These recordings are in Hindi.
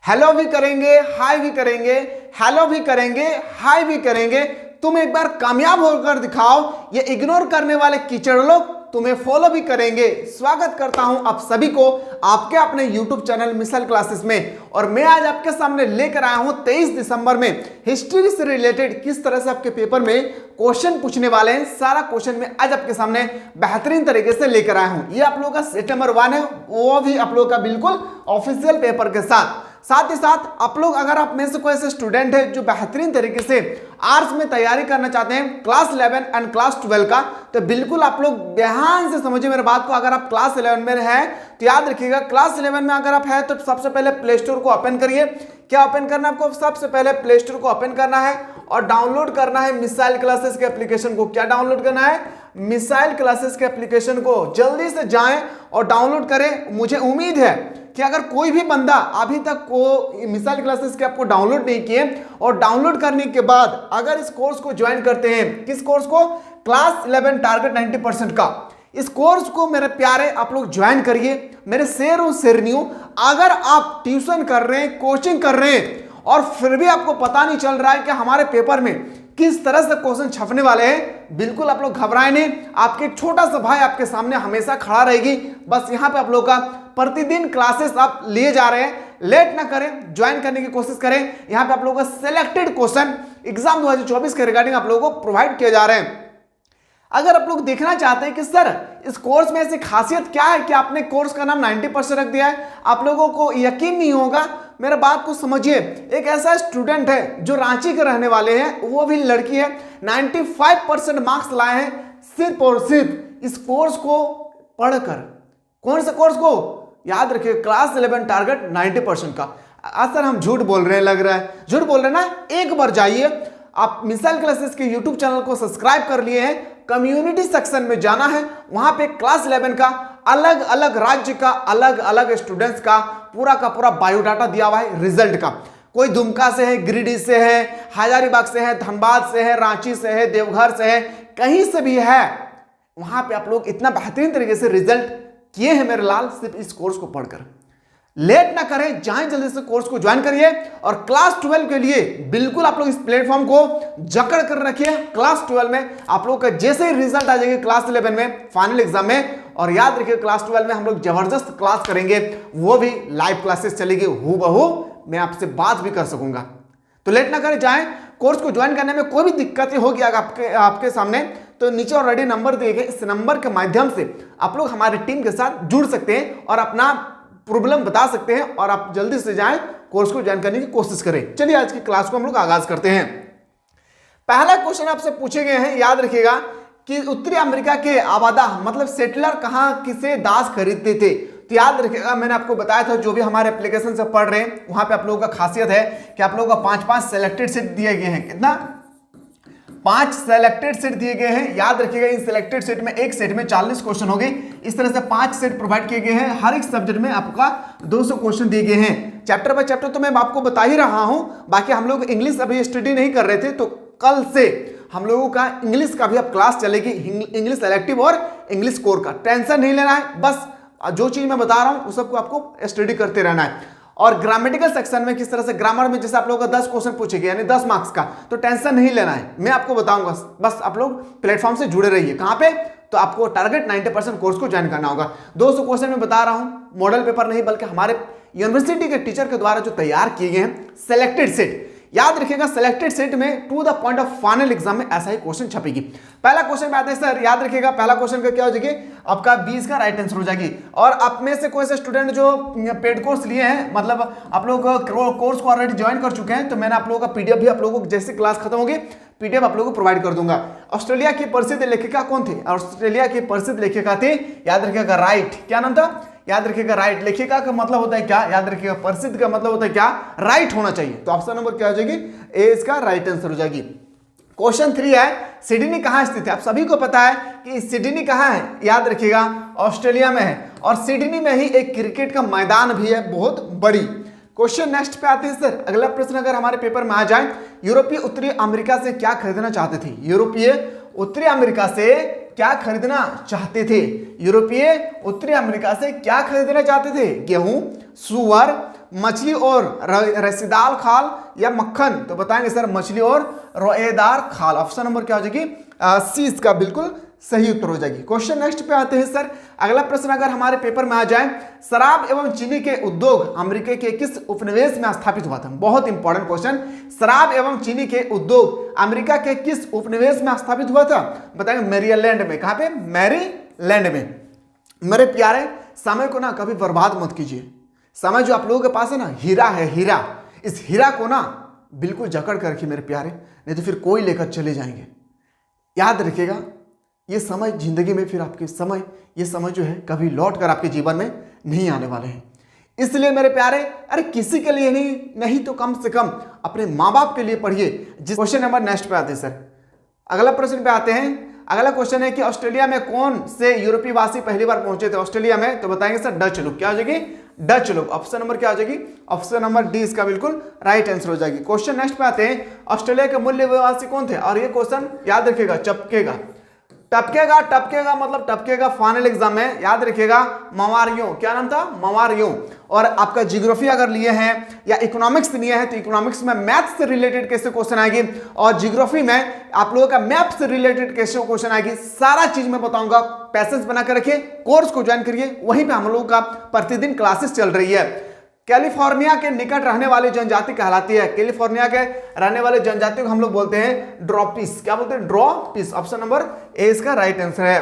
हेलो भी करेंगे, हाय भी करेंगे, हेलो भी करेंगे, हाय भी करेंगे। तुम एक बार कामयाब होकर दिखाओ, ये इग्नोर करने वाले कीचड़ लोग तुम्हें फॉलो भी करेंगे। स्वागत करता हूं आप सभी को आपके अपने YouTube चैनल मिसल क्लासेस में। और मैं आज आपके सामने लेकर आया हूं 23 दिसंबर में हिस्ट्री से रिलेटेड किस तरह से आपके पेपर में क्वेश्चन पूछने वाले हैं, सारा क्वेश्चन में आज आपके सामने बेहतरीन तरीके से लेकर आया हूं। ये आप लोगों का सेट नंबर 1 है, वो भी आप लोगों का बिल्कुल ऑफिशियल पेपर के साथ ही साथ आप लोग, अगर आप में से कोई ऐसे स्टूडेंट है जो बेहतरीन तरीके से आर्ट्स में तैयारी करना चाहते हैं क्लास 11 एंड क्लास 12 का, तो बिल्कुल आप लोग ध्यान से समझिए मेरे बात को। अगर आप क्लास 11 में हैं तो याद रखिएगा, क्लास 11 में अगर आप हैं तो सबसे पहले प्ले स्टोर को ओपन करिए। क्या ओपन करना है आपको? सबसे पहले प्ले स्टोर को ओपन करना है और डाउनलोड करना है मिसाइल क्लासेस के एप्लीकेशन को। क्या डाउनलोड करना है? मिसाइल क्लासेस के एप्लीकेशन को जल्दी से जाएं और डाउनलोड करें। मुझे उम्मीद है कि अगर कोई भी बंदा अभी तक को मिसाइल क्लासेस के आपको डाउनलोड नहीं किए और डाउनलोड करने के बाद अगर इस कोर्स को ज्वाइन करते हैं, किस कोर्स को? क्लास 11 टारगेट 90% का इस कोर्स को मेरे प्यारे आप लोग ज्वाइन करिए। मेरे शेरों शेरनियों, अगर आप ट्यूशन कर रहे हैं, कोचिंग कर रहे हैं और फिर भी आपको पता नहीं चल रहा है कि हमारे पेपर में किस तरह से क्वेश्चन छपने वाले हैं, बिल्कुल आप लोग घबराएं नहीं। आपके छोटा सा भाई आपके सामने हमेशा खड़ा रहेगी। बस यहाँ पे आप लोग का प्रतिदिन क्लासेस आप लिए जा रहे हैं, लेट ना करें, ज्वाइन करने की कोशिश करें। यहाँ पे आप लोगों का सिलेक्टेड क्वेश्चन एग्जाम 2024 के रिगार्डिंग आप लोगों को प्रोवाइड किए जा रहे हैं। अगर आप लोग देखना चाहते हैं कि सर इस कोर्स में ऐसी खासियत क्या है कि आपने कोर्स का नाम 90% रख दिया है, आप लोगों को यकीन नहीं होगा, मेरे बात को समझिए। एक ऐसा स्टूडेंट है जो रांची के रहने वाले हैं, वो भी लड़की है, 95% मार्क्स लाए हैं सिर्फ और सिर्फ इस कोर्स को पढ़कर। कौन सा कोर्स को? याद रखिए, क्लास 11 टारगेट 90% का। सर हम झूठ बोल रहे हैं, लग रहा है झूठ बोल रहे हैं ना। एक बार जाइए, आप मिसाइल क्लासेस के यूट्यूब चैनल को सब्सक्राइब कर लिए हैं, कम्युनिटी सेक्शन में जाना है, वहां पे क्लास 11 का अलग अलग राज्य का अलग अलग स्टूडेंट्स का पूरा बायोडाटा दिया हुआ है रिजल्ट का। कोई दुमका से है, गिरिडीह से है, हजारीबाग से है, धनबाद से है, रांची से है, देवघर से है, कहीं से भी है, वहां पे आप लोग इतना बेहतरीन तरीके से रिजल्ट किए हैं मेरे लाल, सिर्फ इस कोर्स को पढ़कर। लेट ना करें, जाएं जल्दी से कोर्स को ज्वाइन करिए। और क्लास 12 के लिए बिल्कुल आप लोग इस प्लेटफॉर्म को जकड़ कर रखिए। क्लास 12 में आप लोग का जैसे ही रिजल्ट आ जाएगा क्लास 11 में फाइनल एग्जाम में, और याद रखिए क्लास 12 में हम लोग जबरदस्त क्लास करेंगे, वो भी लाइव क्लासेस चलेगी, हूबहू मैं आपसे बात भी कर सकूंगा। तो लेट ना करें, जाएं। कोर्स को ज्वाइन करने में कोई भी दिक्कतें होगी आपके सामने, तो नीचे ऑलरेडी नंबर दिए गए, इस नंबर के माध्यम से आप लोग हमारी टीम के साथ जुड़ सकते हैं और अपना प्रॉब्लम बता सकते हैं, और आप जल्दी से जाएं कोर्स को ज्वाइन करने की कोशिश करें। चलिए आज की क्लास को हम लोग आगाज करते हैं। पहला क्वेश्चन आपसे पूछे गए हैं, याद रखिएगा, कि उत्तरी अमेरिका के आबादा मतलब सेटलर कहां किसे दास खरीदते थे। तो याद रखिएगा, मैंने आपको बताया था, जो भी हमारे एप्लीकेशन से पढ़ रहे हैं वहां पे आप लोगों का खासियत है कि आप लोगों का 5-5 सेलेक्टेड सेट दिए गए हैं। कितना? 5 सेलेक्टेड सेट दिए गए हैं। याद रखिएगा, इन सेलेक्टेड सेट में एक सेट में 40 क्वेश्चन हो गए। इस तरह से 5 सेट प्रोवाइड किए गए हैं। हर एक सब्जेक्ट में आपका 200 क्वेश्चन दिए गए हैं। चैप्टर बाय चैप्टर तो मैं आपको बता ही रहा हूं। बाकी हम लोग इंग्लिश अभी स्टडी नहीं कर रहे थे, तो कल से हम लोगों का इंग्लिश का भी अब क्लास चलेगी, इंग्लिश सेलेक्टिव और इंग्लिश कोर का। टेंशन नहीं लेना है, बस जो चीज मैं बता रहा हूं उस सबको आपको स्टडी करते रहना है। और ग्रामेटिकल सेक्शन में किस तरह से ग्रामर में जैसे आप लोगों का 10 क्वेश्चन पूछे गए, यानी 10 मार्क्स का, तो टेंशन नहीं लेना है, मैं आपको बताऊंगा। बस आप लोग प्लेटफॉर्म से जुड़े रहिए। कहां पे? तो आपको टारगेट 90% कोर्स को ज्वाइन करना होगा। 200 क्वेश्चन में बता रहा हूं, मॉडल पेपर नहीं बल्कि हमारे यूनिवर्सिटी के टीचर के द्वारा जो तैयार किए गए हैं सेलेक्टेड सेट। याद रखिएगा, सेलेक्टेड सेट में to the point of final exam में ऐसा ही क्वेश्चन छपेगी। पहला क्वेश्चन में आते हैं सर, याद रखिएगा पहला क्वेश्चन का क्या हो जाएगी? आपका 20 का राइट आंसर हो जाएगी। और आप में से कोई से स्टूडेंट जो पेड कोर्स लिए हैं, मतलब आप लोग कोर्स को ऑलरेडी ज्वाइन कर चुके हैं, तो मैंने आप लोगों का पीडीएफ भी आप लोगों को जैसे क्लास खत्म होगी पीडीएफ आप लोगों को प्रोवाइड कर दूंगा। ऑस्ट्रेलिया की प्रसिद्ध लेखिका कौन थी? ऑस्ट्रेलिया की प्रसिद्ध लेखिका थी, याद रखिएगा, राइट। क्या नाम था? याद रखिएगा, राइट। लेखिका का मतलब होता है क्या? याद रखिएगा, प्रसिद्ध का मतलब होता है क्या? राइट होना चाहिए। तो ऑप्शन नंबर क्या हो जाएगी? ए इसका राइट आंसर हो जाएगी। क्वेश्चन 3 है, सिडनी कहां स्थित है? आप सभी को पता है कि सिडनी कहां है, याद रखिएगा ऑस्ट्रेलिया में है, और सिडनी में ही एक क्रिकेट का मैदान भी है, बहुत बड़ी। क्वेश्चन नेक्स्ट पे आते हैं सर, अगला प्रश्न अगर हमारे पेपर में आ जाए, यूरोपीय उत्तरी अमेरिका से क्या खरीदना चाहते थे? यूरोपीय उत्तरी अमेरिका से क्या खरीदना चाहते थे? यूरोपीय उत्तरी अमेरिका से क्या खरीदना चाहते थे? गेहूं, सुअर, मछली और रसीदार खाल या मक्खन? तो बताएंगे सर मछली और रोएदार खाल। ऑप्शन नंबर क्या हो जाएगी? सी इसका बिल्कुल सही उत्तर हो जाएगी। क्वेश्चन नेक्स्ट पे आते हैं सर। अगला प्रश्न अगर हमारे पेपर में आ जाए, शराब एवं चीनी के उद्योग अमेरिका के किस उपनिवेश में स्थापित हुआ था? बहुत इंपॉर्टेंट क्वेश्चन। शराब एवं चीनी के उद्योग अमेरिका के किस उपनिवेश में स्थापित हुआ था? बताएंगे मैरीलैंड में। कहां पे? मैरीलैंड में। मेरे प्यारे, समय को ना कभी बर्बाद मत कीजिए। समय जो आप लोगों के पास है ना, हीरा है, हीरा। इस हीरा को ना बिल्कुल जकड़ कर रखिए मेरे प्यारे, नहीं तो फिर कोई लेकर चले जाएंगे। याद रखिएगा, ये समय जिंदगी में फिर आपके समय, ये समय जो है कभी लौट कर आपके जीवन में नहीं आने वाले हैं। इसलिए मेरे प्यारे, अरे किसी के लिए नहीं तो कम से कम अपने माँ बाप के लिए पढ़िए। जिस क्वेश्चन नंबर नेक्स्ट पे आते हैं सर। अगला प्रश्न पे आते हैं। अगला क्वेश्चन है कि ऑस्ट्रेलिया में कौन से यूरोपीय वासी पहली बार पहुंचे थे ऑस्ट्रेलिया में? तो बताएंगे सर डच लोग। क्या हो जाएगी? डच लोग। ऑप्शन नंबर क्या हो जाएगी? ऑप्शन नंबर डी इसका बिल्कुल राइट आंसर हो जाएगी। क्वेश्चन नेक्स्ट पे आते हैं। ऑस्ट्रेलिया के मूल निवासी कौन थे? और ये क्वेश्चन याद रखिएगा, टपकेगा मतलब टपकेगा फाइनल एग्जाम में। याद रखिएगा, मवारियों। क्या नाम था? मवारियों। और आपका जियोग्राफी अगर लिए हैं या इकोनॉमिक्स लिए हैं तो इकोनॉमिक्स में मैथ से रिलेटेड कैसे क्वेश्चन आएगी, और जियोग्राफी में आप लोगों का मैप से रिलेटेड कैसे क्वेश्चन आएगी, सारा चीज मैं बताऊंगा। पैसेज बनाकर रखिए, कोर्स को ज्वाइन करिए। वहीं पे हम लोगों का प्रतिदिन क्लासेस चल रही है। कैलिफोर्निया के निकट रहने वाली जनजाति कहलाती है। कैलिफोर्निया के रहने वाले जनजाति को हम लोग बोलते हैं ड्रॉपिस। क्या बोलते हैं? ड्रॉपिस। ऑप्शन नंबर ए इसका राइट आंसर है।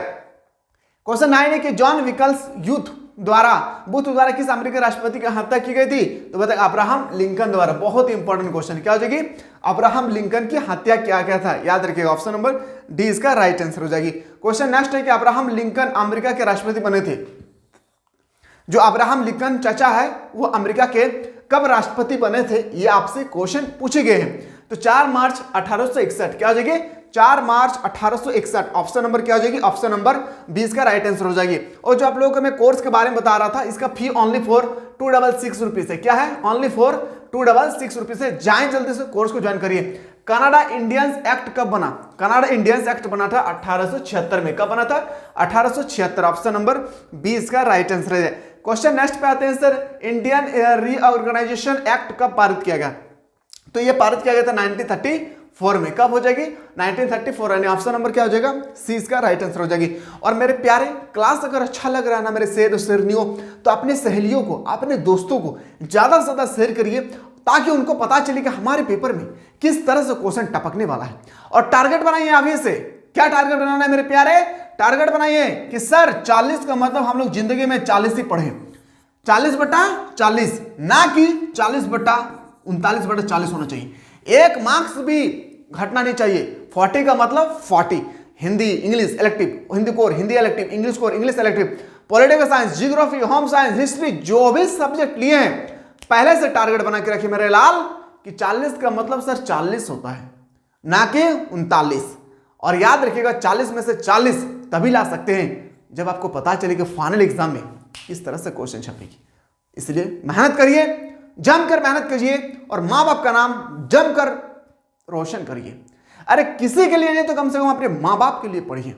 क्वेश्चन 9 है कि जॉन विकल्स बूथ द्वारा किस अमेरिकी राष्ट्रपति की हत्या की गई थी? तो बताए अब्राहम लिंकन द्वारा। बहुत इंपॉर्टेंट क्वेश्चन। क्या हो जाएगी? अब्राहम लिंकन की हत्या किया गया था। याद रखिएगा, ऑप्शन नंबर डी इसका राइट आंसर हो जाएगी। क्वेश्चन नेक्स्ट है कि अब्राहम लिंकन अमेरिका के राष्ट्रपति बने थे। जो अब्राहम लिंकन चाचा है वो अमेरिका के कब राष्ट्रपति बने थे, ये आपसे क्वेश्चन पूछे गए हैं। तो 4 मार्च 1861। क्या हो जाएगी? 4 मार्च 1861। ऑप्शन नंबर क्या हो जाएगी? ऑप्शन नंबर 20 का राइट आंसर हो जाएगी। और जो आप लोगों को मैं कोर्स के बारे में बता रहा था, इसका फी ओनली फॉर 266 रुपीज है। क्या है? ओनली फॉर 266 रुपीज है। जाएं जल्दी से, कोर्स को ज्वाइन करिए। कनाडा इंडियंस एक्ट कब बना? कनाडा इंडियंस एक्ट बना था 1876 में। कब बना था? 1876। ऑप्शन नंबर 20 का राइट आंसर है। क्वेश्चन नेक्स्ट पे आते हैं सर। इंडियन रीऑर्गेनाइजेशन एक्ट कब पारित किया गया? तो ये पारित किया गया था 1934 में। कब हो जाएगी? 1934। यानी ऑप्शन नंबर क्या हो जाएगा? सी इसका राइट आंसर हो जाएगी। और मेरे प्यारे, क्लास अगर अच्छा लग रहा है ना मेरे शेर और शेरनियों, तो अपने सहेलियों को, अपने दोस्तों को ज्यादा से ज्यादा शेयर करिए, ताकि उनको पता चले कि हमारे पेपर में किस तरह से क्वेश्चन टपकने वाला है। और टारगेट बनाइए अभी से। क्या टारगेट बनाना है मेरे प्यारे? टारगेट बनाइए कि सर 40 का मतलब हम लोग जिंदगी में 40 ही पढ़े। 40/40, ना कि 40/39/40 होना चाहिए। एक मार्क्स भी घटना नहीं चाहिए। 40 का मतलब 40। Hindi, English elective, Hindi core, Hindi elective, English core, English elective, political science, geography, home science, history, जो भी सब्जेक्ट लिए हैं पहले से टारगेट बना के रखिए मेरे लाल कि 40 का मतलब सर 40 होता है, ना कि 39। और याद रखिएगा 40 में से 40 तभी ला सकते हैं जब आपको पता चले कि फाइनल एग्जाम में किस तरह से क्वेश्चन छपेगी। इसलिए मेहनत करिए, जमकर मेहनत कीजिए और माँ बाप का नाम जमकर रोशन करिए। अरे किसी के लिए नहीं तो कम से कम अपने माँ बाप के लिए पढ़िए,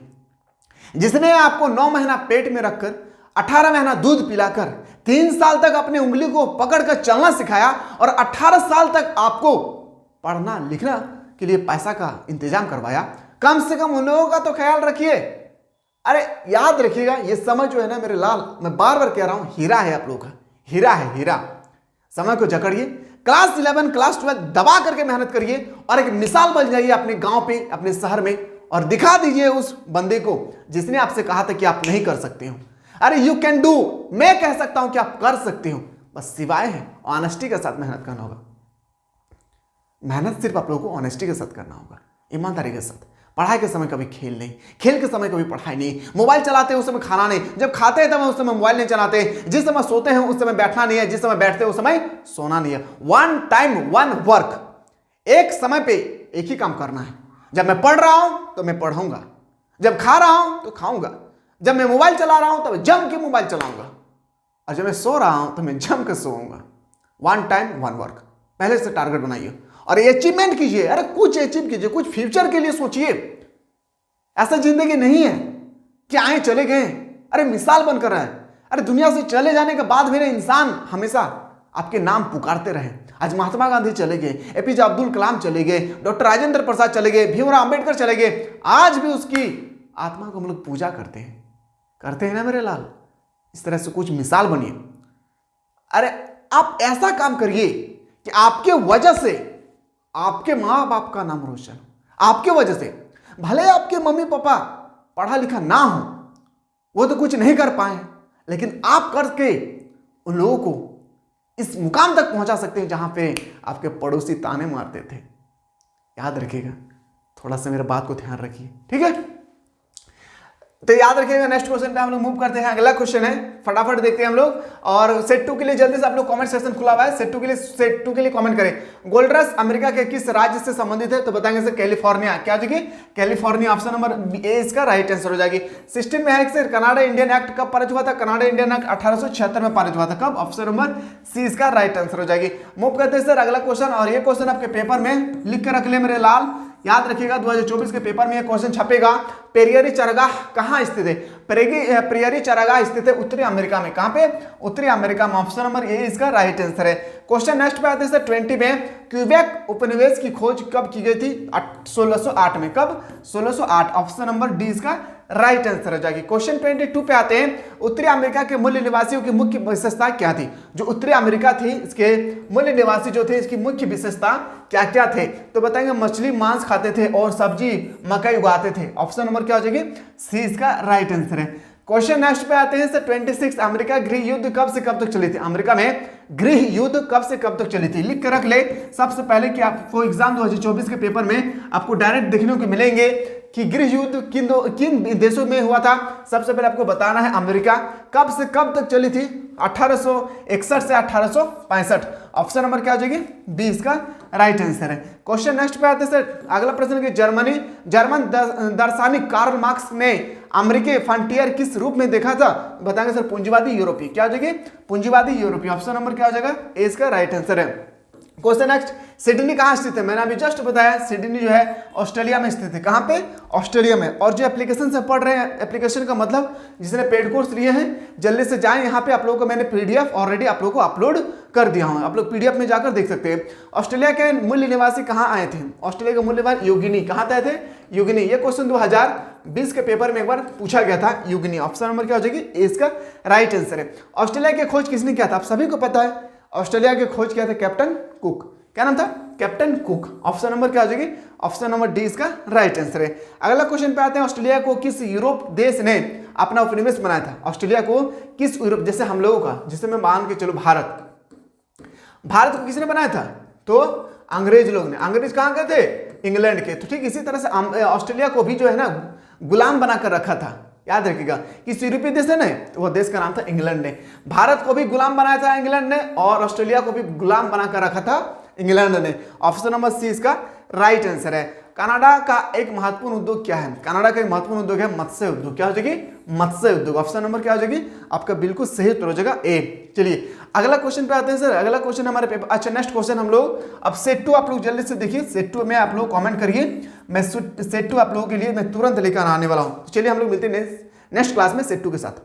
जिसने आपको 9 महीना पेट में रखकर 18 महीना दूध पिलाकर 3 साल तक अपनी उंगली को पकड़कर चलना सिखाया और 18 साल तक आपको पढ़ना लिखना के लिए पैसा का इंतजाम करवाया। कम से कम उन लोगों का तो ख्याल रखिए। अरे याद रखिएगा, ये समय जो है ना मेरे लाल, मैं बार बार कह रहा हूं, हीरा है आप लोगों का, हीरा है, हीरा। समय को जकड़िए, क्लास 11 क्लास 12 दबा करके मेहनत करिए और एक मिसाल बन जाइए अपने गांव पे, अपने शहर में, और दिखा दीजिए उस बंदे को जिसने आपसे कहा था कि आप नहीं कर सकते हो। अरे यू कैन डू, मैं कह सकता हूं कि आप कर सकते हो, बस सिवाय है ऑनेस्टी के साथ मेहनत करना होगा। मेहनत सिर्फ आप लोगों को ऑनेस्टी के साथ करना होगा, ईमानदारी के साथ। पढ़ाई के समय कभी खेल नहीं, खेल के समय कभी पढ़ाई नहीं, मोबाइल चलाते हैं उस समय खाना नहीं, जब खाते हैं तब उस समय मोबाइल नहीं चलाते, जिस समय सोते हैं उस समय बैठना नहीं है, जिस समय बैठते हैं उस समय सोना नहीं है। 1 टाइम 1 वर्क, एक समय पे एक ही काम करना है। जब मैं पढ़ रहा हूं तो मैं पढ़ूंगा, जब खा रहा हूं तो खाऊंगा, जब मैं मोबाइल चला रहा हूं तब जम के मोबाइल चलाऊंगा, और जब मैं सो रहा हूं तो मैं जम के सोऊंगा। 1 टाइम 1 वर्क, पहले से टारगेट बनाइए और अचीवमेंट कीजिए। अरे कुछ अचीव कीजिए, कुछ फ्यूचर के लिए सोचिए। ऐसा जिंदगी नहीं है कि आए चले गए, अरे मिसाल बनकर रहा है। अरे दुनिया से चले जाने के बाद भी इंसान हमेशा आपके नाम पुकारते रहे। आज महात्मा गांधी चले गए, एपीजे अब्दुल कलाम चले गए, डॉक्टर राजेंद्र प्रसाद चले गए, भीमराव अंबेडकर चले गए, आज भी उसकी आत्मा को हम लोग पूजा करते हैं ना मेरे लाल। इस तरह से कुछ मिसाल बनिए। अरे आप ऐसा काम करिए कि आपके वजह से आपके माँ बाप का नाम रोशन, आपके वजह से भले आपके मम्मी पापा पढ़ा लिखा ना हो, वो तो कुछ नहीं कर पाए, लेकिन आप करके उन लोगों को इस मुकाम तक पहुंचा सकते हैं जहां पे आपके पड़ोसी ताने मारते थे। याद रखिएगा, थोड़ा सा मेरे बात को ध्यान रखिए, ठीक है। तो याद रखिएगा। नेक्स्ट क्वेश्चन पे हम लोग मूव करते हैं। अगला क्वेश्चन है, फटाफट देखते हैं हम लोग। और सेट 2 के लिए जल्दी से आप लोग कमेंट सेक्शन खुला हुआ है, सेट 2 के लिए कमेंट करें। गोल्ड रश अमेरिका के किस राज्य से संबंधित है? तो बताएंगे सर कैलिफोर्निया। क्या हो जाएगी? कैलिफोर्निया। ऑप्शन नंबर ए इसका राइट आंसर हो जाएगी। 16 में है सर कनाडा इंडियन एक्ट कब पारित हुआ था? कनाडा इंडियन एक्ट 1876 में पारित हुआ था। कब? ऑप्शन नंबर सी इसका राइट आंसर हो जाएगी। मूव करते हैं सर अगला क्वेश्चन, और ये क्वेश्चन आपके पेपर में लिख कर रख ले मेरे लाल। याद रखिएगा 2024 के पेपर में यह क्वेश्चन छपेगा। पेरियारी चरागाह कहां स्थित है? पेरियारी चरागाह स्थित है उत्तरी अमेरिका में। कहां पे? उत्तरी अमेरिका में। ऑप्शन नंबर ए इसका राइट आंसर है। क्वेश्चन नेक्स्ट पे आते हैं सर 20 में। क्यूबेक उपनिवेश की खोज कब की गई थी? 1608 में। कब? 1608। ऑप्शन नंबर डी इसका राइट आंसर हो जाएगी। क्वेश्चन 22 पे आते हैं। उत्तरी अमेरिका के मूल निवासियों की मुख्य विशेषता क्या थी? जो उत्तरी अमेरिका थी, इसके मूल निवासी जो थे, इसकी मुख्य विशेषता क्या क्या थे? तो बताएंगे मछली मांस खाते थे और सब्जी मकई उगाते थे। ऑप्शन नंबर क्या हो जाएगी? सी इसका राइट आंसर है। क्वेश्चन नेक्स्ट पे आते हैं सर 26। अमेरिका गृह युद्ध कब से कब तक चली थी? अमेरिका में गृह युद्ध कब से कब तक चली थी? लिख कर रख ले सबसे पहले कि आपको एग्जाम 2024 के पेपर में आपको डायरेक्ट देखने को मिलेंगे कि गृह युद्ध किन देशों में हुआ था। सबसे पहले आपको बताना है अमेरिका कब से कब तक चली थी? 1861 से 1865। ऑप्शन नंबर क्या हो जाएगी? बी इसका राइट आंसर है। क्वेश्चन नेक्स्ट पे आते हैं सर अगला प्रश्न कि जर्मन दार्शनिक कार्ल मार्क्स ने अमेरिकी फ्रंटियर किस रूप में देखा था? बताएंगे सर पूंजीवादी यूरोपीय। क्या हो जाएगी? पूंजीवादी यूरोपीय। ऑप्शन नंबर क्या हो जाएगा? ए इसका राइट आंसर है। क्वेश्चन नेक्स्ट, सिडनी कहाँ स्थित है? मैंने अभी जस्ट बताया सिडनी जो है ऑस्ट्रेलिया में स्थित है। कहाँ पे? ऑस्ट्रेलिया में। और जो एप्लीकेशन से पढ़ रहे हैं, एप्लीकेशन का मतलब जिसने पेड कोर्स लिए हैं, जल्दी से जाएं। यहाँ पे आप लोगों को मैंने पीडीएफ ऑलरेडी आप लोगों को अपलोड कर दिया हूँ, आप लोग पीडीएफ में जाकर देख सकते हैं। ऑस्ट्रेलिया के मूल निवासी कहाँ आए थे? ऑस्ट्रेलिया के मूल निवासी यूगिनी। कहाँ आए थे? यूगिनी। ये क्वेश्चन 2020 के पेपर में एक बार पूछा गया था, यूगिनी। ऑप्शन नंबर क्या हो जाएगी? ए इसका राइट आंसर है। ऑस्ट्रेलिया की खोज किसने किया था? आप सभी को पता है, ऑस्ट्रेलिया की खोज किया था कैप्टन कुक। क्या नाम था? Captain cook. ऑप्शन नंबर क्या हो जाएगी? ऑप्शन नंबर डी इसका राइट आंसर है। अगला क्वेश्चन पे आते हैं। ऑस्ट्रेलिया को किस यूरोप देश ने अपना उपनिवेश बनाया था? ऑस्ट्रेलिया को किस यूरोप, जैसे हम लोगों का, जिसे मैं मान के चलो भारत को किसने बनाया था? तो अंग्रेज लोग ने। अंग्रेज कहाँ के थे? इंग्लैंड के। तो ठीक इसी तरह से ऑस्ट्रेलिया को भी जो है ना गुलाम बनाकर रखा था। याद रखिएगा किस यूरोपीय देश ने, तो वह देश का नाम था इंग्लैंड ने। भारत को भी गुलाम बनाया था इंग्लैंड ने, और ऑस्ट्रेलिया को भी गुलाम बनाकर रखा था इंग्लैंड ने। ऑप्शन नंबर सी इसका राइट आंसर है। कनाडा का एक महत्वपूर्ण उद्योग क्या है? कनाडा का एक महत्वपूर्ण उद्योग है मत्स्य उद्योग। क्या हो जाएगी? मत्स्य उद्योग। ऑप्शन नंबर क्या हो जाएगी? आपका बिल्कुल सही उत्तर हो जाएगा ए। चलिए अगला क्वेश्चन पे आते हैं सर। अगला क्वेश्चन हमारे पेपर, अच्छा नेक्स्ट क्वेश्चन हम लोग अब सेट 2 आप लोग जल्दी से देखिए। सेट 2 में आप लोग कमेंट करिए, मैं सेट 2 आप लोगों के लिए मैं तुरंत लेकर आने वाला हूं। चलिए हम लोग मिलते हैं नेक्स्ट क्लास में सेट 2 के साथ।